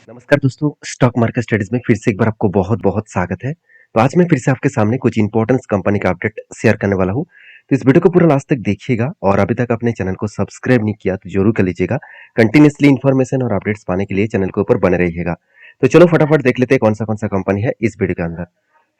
नमस्कार दोस्तों, stock market studies में फिर से एक बार आपको बहुत-बहुत स्वागत है। तो आज मैं फिर से आपके सामने कुछ इंपॉर्टेंट कंपनी का अपडेट शेयर करने वाला हूँ। तो इस वीडियो को पूरा लास्ट तक देखिएगा और अभी तक अपने चैनल को सब्सक्राइब नहीं किया तो जरूर कर लीजिएगा। कंटिन्यूअसली इन्फॉर्मेशन और अपडेट्स पाने के लिए चैनल के ऊपर बने रहिएगा। तो चलो फटाफट देख लेते हैं कौन सा कंपनी है इस वीडियो के अंदर।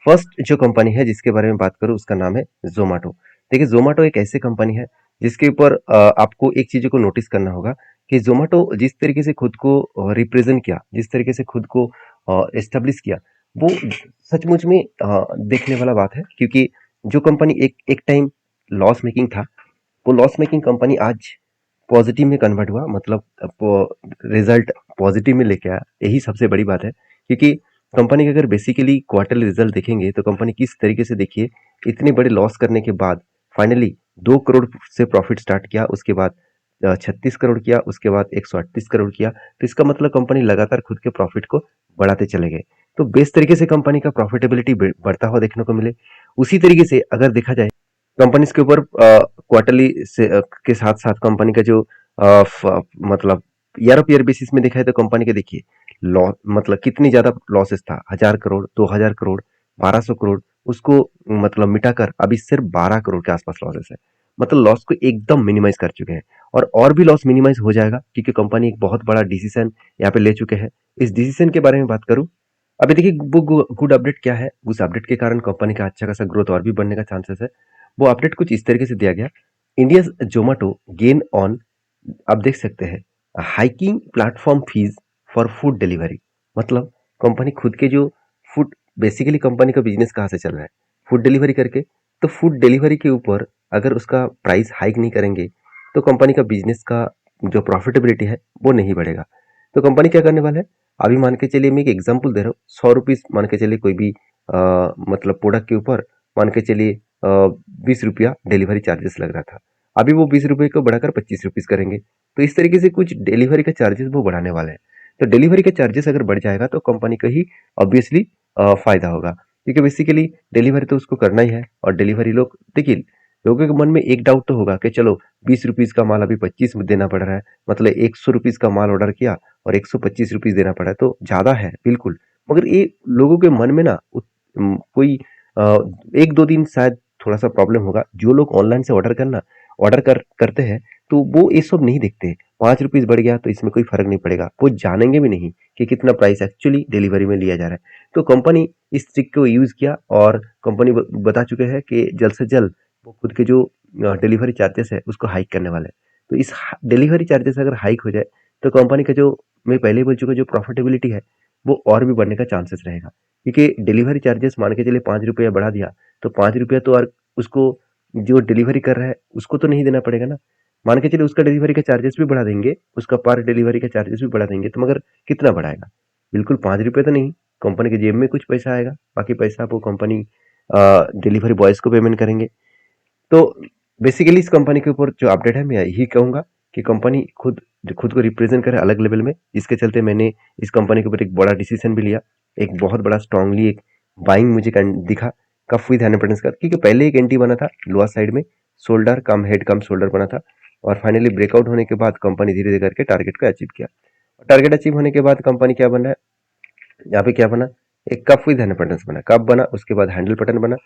फर्स्ट जो कंपनी है जिसके बारे में बात करूँ उसका नाम है ज़ोमैटो। देखिए ज़ोमैटो एक ऐसी कंपनी है जिसके ऊपर आपको एक चीज़ को नोटिस करना होगा कि ज़ोमैटो जिस तरीके से खुद को रिप्रेजेंट किया, जिस तरीके से खुद को एस्टेब्लिश किया, वो सचमुच में देखने वाला बात है क्योंकि जो कंपनी एक एक टाइम लॉस मेकिंग था, वो लॉस मेकिंग कंपनी आज पॉजिटिव में कन्वर्ट हुआ मतलब रिजल्ट पॉजिटिव में लेके आया। यही सबसे बड़ी बात है क्योंकि कंपनी के अगर बेसिकली क्वार्टरली रिजल्ट देखेंगे तो कंपनी किस तरीके से देखिए इतने बड़े लॉस करने के बाद फाइनली 2 करोड़ से प्रॉफिट स्टार्ट किया, उसके बाद 36 करोड़ किया, उसके बाद 138 करोड़ किया। तो इसका मतलब कंपनी लगातार खुद के प्रॉफिट को बढ़ाते चले गए। तो बेस तरीके से कंपनी का प्रॉफिटेबिलिटी बढ़ता हुआ देखने को मिले। उसी तरीके से अगर देखा जाए कंपनीज के ऊपर क्वार्टरली से के साथ साथ कंपनी का जो मतलब ईयर ऑफ ईयर बेसिस में देखा है तो कंपनी के देखिए लॉस मतलब कितनी ज्यादा लॉसेस था, 1000 करोड़, 2000 करोड़, 1200 करोड़, उसको मतलब मिटाकर अभी सिर्फ 12 करोड़ के आसपास लॉसेस है। मतलब लॉस को एकदम मिनिमाइज कर चुके हैं और भी लॉस मिनिमाइज हो जाएगा क्योंकि कंपनी एक बहुत बड़ा डिसीजन यहाँ पे ले चुके हैं। इस डिसीजन के बारे में बात करूं, अभी देखिए वो गुड अपडेट क्या है, उस अपडेट के कारण कंपनी का अच्छा खासा ग्रोथ और भी बढ़ने का चांसेस है। वो अपडेट कुछ इस तरीके से दिया गया, इंडिया जोमेटो गेन ऑन, आप देख सकते हैं, hiking platform fees for food delivery. मतलब कंपनी खुद के जो फूड, बेसिकली कंपनी का बिजनेस कहाँ से चल रहा है, फूड डिलीवरी करके। तो फूड डिलीवरी के ऊपर अगर उसका प्राइस हाइक नहीं करेंगे तो कंपनी का बिजनेस का जो प्रॉफिटेबिलिटी है वो नहीं बढ़ेगा। तो कंपनी क्या करने वाला है, अभी मान के चलिए, मैं एक एग्जांपल दे रहा हूँ, 100 रुपीज मान के चलिए कोई भी मतलब प्रोडक्ट के ऊपर मान के चलिए 20 रुपया डिलीवरी चार्जेस लग रहा था, अभी वो 20 रुपये को बढ़ाकर 25 रुपीज करेंगे। तो इस तरीके से कुछ डिलीवरी का चार्जेस वो बढ़ाने वाले हैं। तो डिलीवरी का चार्जेस अगर बढ़ जाएगा तो कंपनी का ही ऑब्वियसली फायदा होगा क्योंकि बेसिकली डिलीवरी तो उसको करना ही है। और डिलीवरी लोग देखिए, लोगों के मन में एक डाउट तो होगा कि चलो 20 रुपीज का माल अभी 25 में देना पड़ रहा है, मतलब 100 रुपीज का माल ऑर्डर किया और 125 रुपीज देना पड़ा है तो ज्यादा है बिल्कुल। मगर ये लोगों के मन में ना कोई अ, एक दो दिन शायद थोड़ा सा प्रॉब्लम होगा। जो लोग ऑनलाइन से ऑर्डर करते हैं तो वो ये सब नहीं देखते। 5 रुपीज बढ़ गया तो इसमें कोई फर्क नहीं पड़ेगा, वो जानेंगे भी नहीं कि कितना प्राइस एक्चुअली डिलीवरी में लिया जा रहा है। तो कंपनी इस ट्रिक को यूज किया और कंपनी बता चुके हैं कि जल्द से जल्द वो खुद के जो डिलीवरी चार्जेस है उसको हाइक करने वाले हैं। तो इस डिलीवरी चार्जेस अगर हाइक हो जाए तो कंपनी का जो, मैं पहले ही बोल चुका, जो प्रॉफिटेबिलिटी है वो और भी बढ़ने का चांसेस रहेगा क्योंकि डिलीवरी चार्जेस मान के चलिए 5 रुपया बढ़ा दिया तो 5 रुपया तो और उसको जो डिलीवरी कर रहा है उसको तो नहीं देना पड़ेगा ना। मान के चलिए उसका डिलीवरी का चार्जेस भी बढ़ा देंगे, उसका पर डिलीवरी का चार्जेस भी बढ़ा देंगे तो मगर कितना बढ़ाएगा, बिल्कुल 5 रुपये तो नहीं। कंपनी के जेब में कुछ पैसा आएगा, बाकी पैसा वो कंपनी डिलीवरी बॉयज को पेमेंट करेंगे। तो बेसिकली इस कंपनी के ऊपर जो अपडेट है मैं यही कहूंगा कि कंपनी खुद खुद को रिप्रेजेंट करे अलग लेवल में, जिसके चलते मैंने इस कंपनी के ऊपर एक बड़ा डिसीजन भी लिया। एक बहुत बड़ा स्ट्रांगली एक बाइंग मुझे दिखा कफ विद 100% का, क्योंकि पहले एक एंटी बना था लोअर साइड में, शोल्डर कम हेड कम शोल्डर बना था और फाइनली ब्रेकआउट होने के बाद कंपनी धीरे धीरे करके टारगेट को अचीव किया। टारगेट अचीव होने के बाद कंपनी क्या बना है, यहाँ पे क्या बना, एक कप विद 100% बना, कप बना, उसके बाद हैंडल बटन बना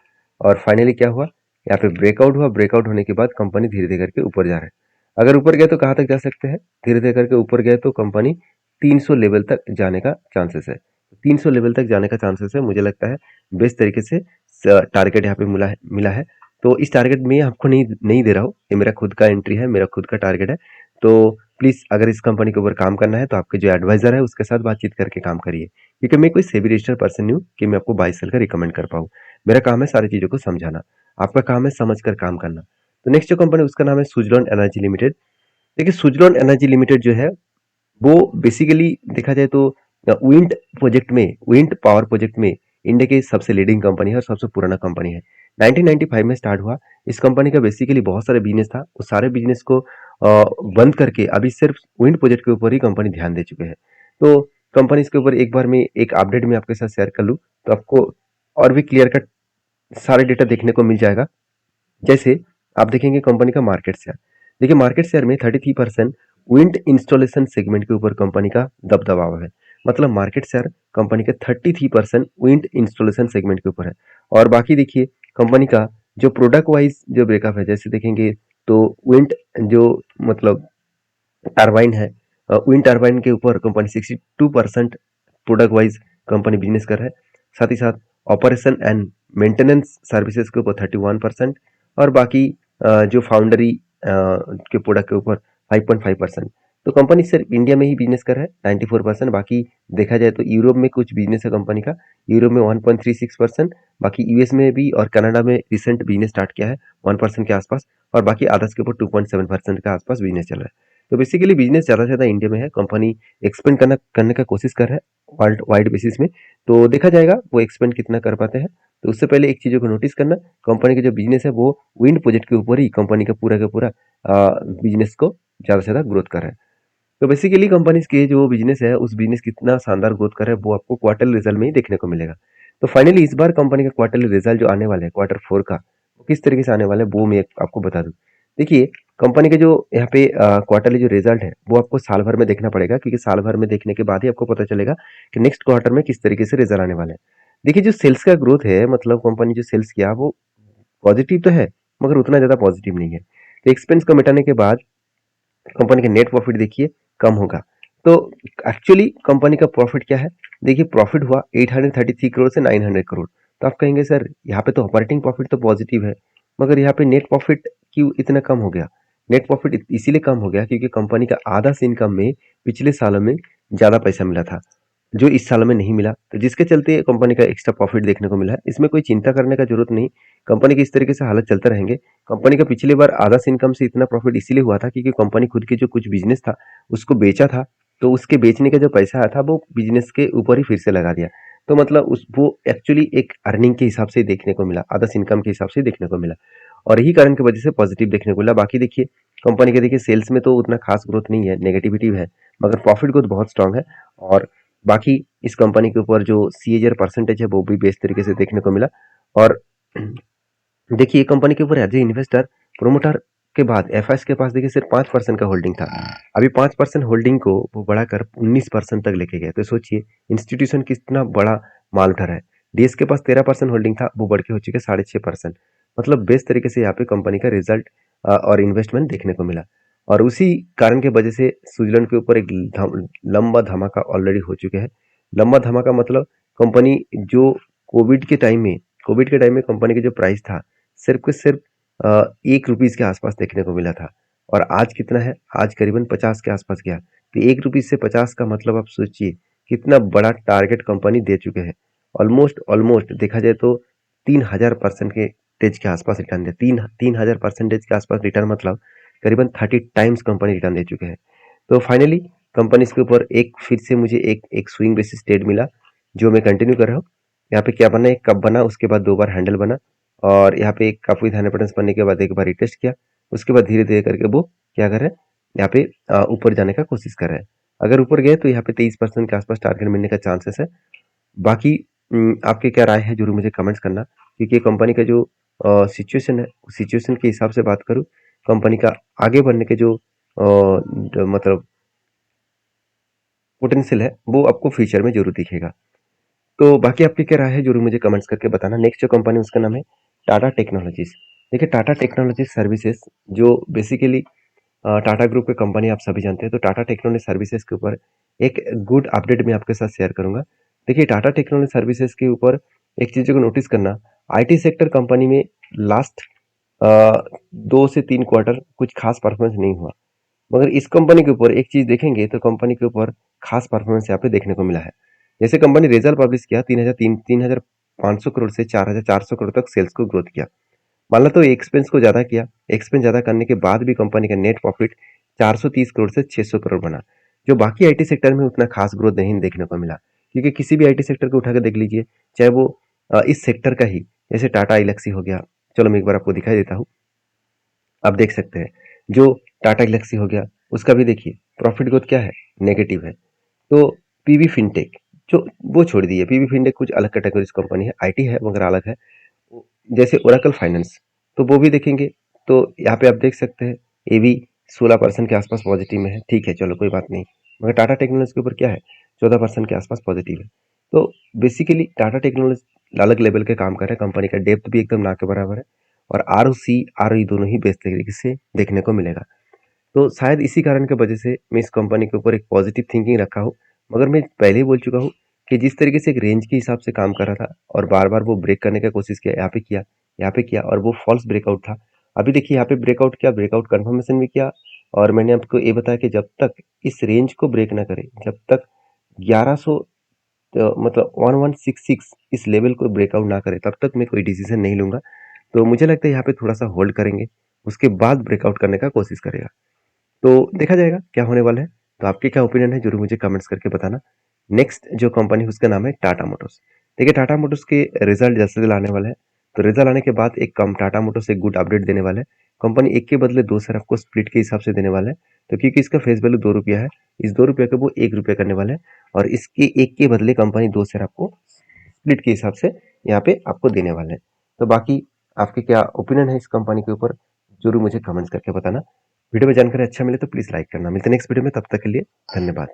और फाइनली क्या हुआ, यहाँ पे ब्रेकआउट हुआ। ब्रेकआउट होने के बाद कंपनी धीरे धीरे करके ऊपर जा रहा है। अगर ऊपर गया तो कहाँ तक जा सकते हैं, धीरे धीरे करके ऊपर गए तो कंपनी 300 लेवल तक जाने का चांसेस है। 300 लेवल तक जाने का चांसेस है, मुझे लगता है बेस्ट तरीके से टारगेट यहाँ पे मिला है। तो इस टारगेट में आपको नहीं नहीं दे रहा हूँ, ये मेरा खुद का एंट्री है, मेरा खुद का टारगेट है। तो प्लीज अगर इस कंपनी के ऊपर काम करना है तो आपके जो एडवाइजर है उसके साथ बातचीत करके काम करिए क्योंकि मैं कोई सेबी रजिस्टर्ड पर्सन नहीं हूँ कि मैं आपको बाई सेल का रिकमेंड कर पाऊँ। मेरा काम है सारी चीजों को समझाना, आपका काम है समझ कर काम करना। तो नेक्स्ट जो कंपनी उसका नाम है सुजलॉन एनर्जी लिमिटेड। देखिए सुजलॉन एनर्जी लिमिटेड जो है वो बेसिकली देखा जाए तो विंड पावर प्रोजेक्ट में इंडिया की सबसे लीडिंग कंपनी है और सबसे पुराना कंपनी है। 1995 में स्टार्ट हुआ। इस कंपनी का बेसिकली बहुत सारे बिजनेस था, उस सारे बिजनेस को बंद करके अभी सिर्फ विंड प्रोजेक्ट के ऊपर ही कंपनी ध्यान दे चुके हैं। तो कंपनी इसके ऊपर एक बार में एक अपडेट में आपके साथ शेयर कर लूँ तो आपको और भी क्लियर कट सारे डेटा देखने को मिल जाएगा। जैसे आप देखेंगे कंपनी का मार्केट शेयर, देखिए मार्केट शेयर में 33% विंड इंस्टॉलेशन सेगमेंट के ऊपर कंपनी का दबदबा है। मतलब मार्केट शेयर कंपनी का 33% विंड इंस्टॉलेशन सेगमेंट के ऊपर है। और बाकी देखिए कंपनी का जो प्रोडक्ट वाइज जो ब्रेकअप है, जैसे देखेंगे तो विंड जो मतलब टरबाइन है, विंड टरबाइन के ऊपर company 62% product wise company business कर रहा है। साथ ही साथ ऑपरेशन एंड मेंटेनेंस सर्विसेज के ऊपर 31% और बाकी जो फाउंडरी के प्रोडक्ट के ऊपर 5.5%। तो कंपनी सिर्फ इंडिया में ही बिजनेस कर रहा है 94%। बाकी देखा जाए तो यूरोप में कुछ बिजनेस है कंपनी का, यूरोप में 1.36%, बाकी यूएस में भी और कनाडा में रिसेंट बिजनेस स्टार्ट किया है 1% के आसपास, और बाकी अदर्स के ऊपर 2.7% के आसपास बिजनेस चल रहा है। तो बेसिकली बिजनेस ज़्यादा से ज़्यादा इंडिया में है, कंपनी एक्सपेंड करने का कोशिश कर रहा है वर्ल्ड वाइड बेसिस में। तो देखा जाएगा वो एक्सपेंड कितना कर पाते हैं। तो उससे पहले एक चीज़ों को नोटिस करना, कंपनी का जो बिजनेस है वो विंड प्रोजेक्ट के ऊपर ही कंपनी का पूरा बिजनेस को ज़्यादा से ज़्यादा ग्रोथ कर रहा है। तो बेसिकली कंपनीज के जो बिजनेस है उस बिजनेस कितना शानदार ग्रोथ कर रहा है वो आपको क्वार्टरली रिजल्ट में ही देखने को मिलेगा। तो फाइनली इस बार कंपनी का क्वार्टरली रिजल्ट जो आने वाला है Q4 का, वो किस तरीके से आने वाला है वो मैं आपको बता दूं। देखिए कंपनी के जो यहाँ पे क्वार्टरली जो रिजल्ट है वो आपको साल भर में देखना पड़ेगा, क्योंकि साल भर में देखने के बाद ही आपको पता चलेगा कि नेक्स्ट क्वार्टर में किस तरीके से रिजल्ट आने वाला है। देखिए जो सेल्स का ग्रोथ है, मतलब कंपनी जो सेल्स किया वो पॉजिटिव तो है मगर उतना ज्यादा पॉजिटिव नहीं है। तो एक्सपेंस को मिटाने के बाद कंपनी का नेट प्रॉफिट देखिए कम होगा। तो एक्चुअली कंपनी का प्रॉफिट क्या है, देखिए प्रॉफिट हुआ 833 करोड़ से 900 करोड़। तो आप कहेंगे सर यहाँ पे तो ऑपरेटिंग प्रॉफिट तो पॉजिटिव है मगर यहाँ पे नेट प्रॉफिट क्यों इतना कम हो गया। नेट प्रॉफिट इसीलिए कम हो गया क्योंकि कंपनी का आधा से इनकम में पिछले सालों में ज्यादा पैसा मिला था जो इस साल में नहीं मिला, तो जिसके चलते कंपनी का एक्स्ट्रा प्रॉफिट देखने को मिला है। इसमें कोई चिंता करने का जरूरत नहीं, कंपनी के इस तरीके से हालत चलते रहेंगे। कंपनी का पिछली बार आधा से इनकम से इतना प्रॉफिट इसीलिए हुआ था क्योंकि कंपनी खुद के जो कुछ बिजनेस था उसको बेचा था, तो उसके बेचने का जो पैसा आया था वो बिजनेस के ऊपर ही फिर से लगा दिया। तो मतलब उस वो एक्चुअली एक अर्निंग के हिसाब से देखने को मिला, आधा से इनकम के हिसाब से देखने को मिला, और यही कारण की वजह से पॉजिटिव देखने को मिला। बाकी देखिए कंपनी के देखिए सेल्स में तो उतना खास ग्रोथ नहीं है, नेगेटिविटी है, मगर प्रॉफिट ग्रोथ बहुत स्ट्रांग है। और बाकी इस कंपनी के ऊपर जो CAGR परसेंटेज है वो भी बेस्ट तरीके से देखने को मिला। और देखिए कंपनी के ऊपर एज ए इन्वेस्टर प्रोमोटर के बाद FIs के पास देखिए सिर्फ 5% का होल्डिंग था। अभी 5% होल्डिंग को वो बढ़ाकर 19% तक लेके गए। तो सोचिए इंस्टीट्यूशन कितना बड़ा माल उठा रहा है। DS के पास 13% होल्डिंग था, वो बढ़ के हो चुके 6.5%। मतलब बेस्ट तरीके से यहाँ पे कंपनी का रिजल्ट और इन्वेस्टमेंट देखने को मिला। और उसी कारण के वजह से स्विट्जरलैंड के ऊपर एक लंबा धमाका ऑलरेडी हो चुके हैं। लंबा धमाका मतलब कंपनी जो कोविड के टाइम में कंपनी का जो प्राइस था सिर्फ के सिर्फ 1 रुपीज के आसपास देखने को मिला था, और आज कितना है, आज करीबन 50 के आसपास गया। तो 1 रुपीज से 50 का मतलब आप सोचिए कितना बड़ा टारगेट कंपनी दे चुके हैं। ऑलमोस्ट ऑलमोस्ट देखा जाए तो 3000% के तेज के आसपास रिटर्न दिया। 3000% के आसपास रिटर्न मतलब करीबन 30 टाइम्स कंपनी रिटर्न दे चुके हैं। तो फाइनली कंपनी के ऊपर एक फिर से मुझे एक एक स्विंग बेसिस ट्रेड मिला जो मैं कंटिन्यू कर रहा हूँ। यहाँ पे क्या बना, एक कप बना, उसके बाद 2 बार हैंडल बना, और यहाँ पे एक काफी इंडिपेंडेंस बनने के बाद एक बार रिटेस्ट किया। उसके बाद धीरे धीरे करके वो क्या कर रहे हैं, यहाँ पे ऊपर जाने का कोशिश कर रहे हैं। अगर ऊपर गए तो यहाँ पे 23% के आसपास टारगेट मिलने का चांसेस है। बाकी आपके क्या राय है जरूर मुझे कमेंट्स करना, क्योंकि कंपनी का जो सिचुएशन है उस सिचुएशन के हिसाब से बात करूँ, कंपनी का आगे बढ़ने के जो मतलब पोटेंशियल है वो आपको फ्यूचर में जरूर दिखेगा। तो बाकी आपकी क्या राय है जरूर मुझे कमेंट्स करके बताना। नेक्स्ट जो कंपनी उसका नाम है टाटा टेक्नोलॉजीज। देखिए टाटा टेक्नोलॉजी सर्विसेज जो बेसिकली टाटा ग्रुप की कंपनी आप सभी जानते हैं। तो टाटा टेक्नोलॉजी सर्विसेज के ऊपर एक गुड अपडेट मैं आपके साथ शेयर करूंगा। देखिए टाटा टेक्नोलॉजी सर्विसेज के ऊपर एक चीज को नोटिस करना, IT सेक्टर कंपनी में लास्ट 2 से 3 क्वार्टर कुछ खास परफॉर्मेंस नहीं हुआ, मगर इस कंपनी के ऊपर एक चीज देखेंगे तो कंपनी के ऊपर खास परफॉर्मेंस यहाँ पे देखने को मिला है। जैसे कंपनी रिजल्ट पब्लिश किया 3,500 करोड़ से 4,400 करोड़ तक सेल्स को ग्रोथ किया। मान लो तो एक्सपेंस को ज्यादा किया, एक्सपेंस ज्यादा करने के बाद भी कंपनी का नेट प्रॉफिट 430 करोड़ से 600 करोड़ बना, जो बाकी IT सेक्टर में उतना खास ग्रोथ नहीं देखने को मिला। क्योंकि किसी भी IT सेक्टर को उठा के देख लीजिए, चाहे वो इस सेक्टर का ही, जैसे टाटा इलेक्सी हो गया, चलो मैं एक बार आपको दिखाई देता हूँ, आप देख सकते हैं जो टाटा गैलेक्सी हो गया उसका भी देखिए प्रॉफिट ग्रोथ क्या है, नेगेटिव है। तो PB फिनटेक जो वो छोड़ दिए, PB फिनटेक कुछ अलग कैटेगरी कंपनी है, IT है मगर अलग है। जैसे ओरेकल फाइनेंस, तो वो भी देखेंगे तो यहाँ पे आप देख सकते हैं ये भी 16% के आसपास पॉजिटिव में है। ठीक है चलो कोई बात नहीं, मगर टाटा टेक्नोलॉजी के ऊपर क्या है, 14% के आसपास पॉजिटिव है। तो बेसिकली टाटा टेक्नोलॉजी अलग लेवल के काम कर रहे हैं, कंपनी का डेप्थ भी एकदम ना के बराबर है और आरओसी आरओई दोनों ही बेस्ट तरीके से देखने को मिलेगा। तो शायद इसी कारण की वजह से मैं इस कंपनी के ऊपर एक पॉजिटिव थिंकिंग रखा हूँ। मगर मैं पहले ही बोल चुका हूँ कि जिस तरीके से एक रेंज के हिसाब से काम कर रहा था और बार बार वो ब्रेक करने का कोशिश किया, यहाँ पे किया और वो फॉल्स ब्रेकआउट था। अभी देखिए यहाँ पे ब्रेकआउट किया, ब्रेकआउट कंफर्मेशन भी किया और मैंने आपको ये बताया कि जब तक इस रेंज को ब्रेक ना करे, जब तक 1100 मतलब 1166 इस लेवल को ब्रेकआउट ना करे, तब तक मैं कोई डिसीजन नहीं लूंगा। तो मुझे लगता है यहाँ पे थोड़ा सा होल्ड करेंगे, उसके बाद ब्रेकआउट करने का कोशिश करेगा। तो देखा जाएगा क्या होने वाला है। तो आपके क्या ओपिनियन है जरूर मुझे कमेंट्स करके बताना। नेक्स्ट जो कंपनी है उसका नाम है टाटा मोटर्स। देखिए टाटा मोटर्स के रिजल्ट जल्द से जल्द आने वाला है। तो रिजल्ट आने के बाद एक कम टाटा मोटर्स एक गुड अपडेट देने वाला है। कंपनी एक के बदले दो शेयर आपको स्प्लिट के हिसाब से देने वाला है। तो क्योंकि इसका फेस वैल्यू 2 रुपया है, इस 2 रुपये को वो 1 रुपया करने वाला है और इसके एक के बदले कंपनी दो शेयर आपको स्प्लिट के हिसाब से यहाँ पे आपको देने वाले हैं। तो बाकी आपके क्या ओपिनियन है इस कंपनी के ऊपर जरूर मुझे कमेंट्स करके बताना। वीडियो में जानकारी अच्छा मिले तो प्लीज लाइक करना। मिलते हैं नेक्स्ट वीडियो में, तब तक के लिए धन्यवाद।